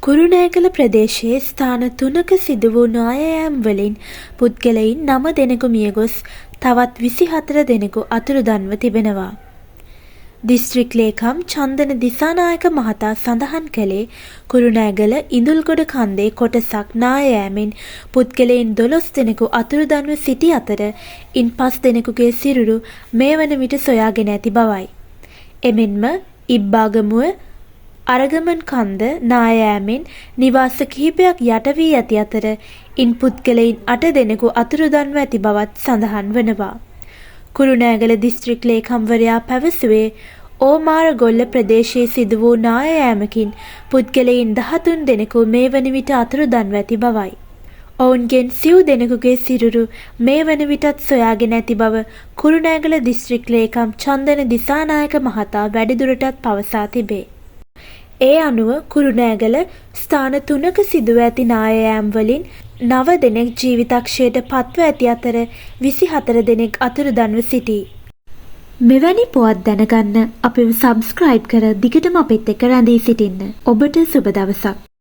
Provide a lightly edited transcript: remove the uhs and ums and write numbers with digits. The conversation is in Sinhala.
කුරුණෑගල ප්‍රදේශයේ ස්ථාන 3ක සිදු වූ නායෑම් වලින් පුද්ගලයින් 9 දෙනෙකු මියගොස් තවත් 24 දෙනෙකු අතුරුදන්ව තිබෙනවා. දිස්ත්‍රික් ලේකම් චන්දන දිසානායක මහතා සඳහන් කළේ කුරුණෑගල ඉඳුල්ගොඩ කන්දේ කොටසක් නායෑමෙන් පුද්ගලයින් 12 දෙනෙකු අතුරුදන්ව සිටි අතර ඉන් 5 දෙනෙකුගේ සිරුරු මේ වන විට සොයාගෙන ඇති බවයි. එමෙන්ම ඉබ්බාගමුව අරගමන් කන්ද නායෑමෙන් නිවාස කිහිපයක් යට වී ඇති අතර ඉන් පුද්ගලයින් 8 දෙනෙකු අතුරුදන්ව ඇති බවත් සඳහන් වනවා. කුරුණෑගල දිස්ත්‍රික් ලේකම්වරයා පැවසුවේ ඕමාරගොල්ල ප්‍රදේශයේ සිදු වූ නායෑමකින් පුද්ගලයින් 13 දෙනෙකු මේ වන විට අතුරුදන්ව ඇති බවයි. ඔවුන්ගෙන් සිව් දෙනෙකුගේ සිරුරු මේ වන විටත් සොයාගෙන ඇති බව කුරුණෑගල දිස්ත්‍රික් ලේකම් චන්දන දිසානායක මහතා වැඩිදුරටත් පවසා තිබේ. ඒ අනුව කුරුණෑගල ස්ථාන 3ක සිදුව ඇති නායෑම් වලින් 9 දෙනෙක් ජීවිතක්ෂයට පත්ව ඇති අතර 24 දෙනෙක් අතුරුදන්ව සිටී. මෙවැනි පුවත් දැනගන්න අපිව සබ්ස්ක්‍රයිබ් කර දිගටම අපිත් එක්ක රැඳී සිටින්න. ඔබට සුබ දවසක්.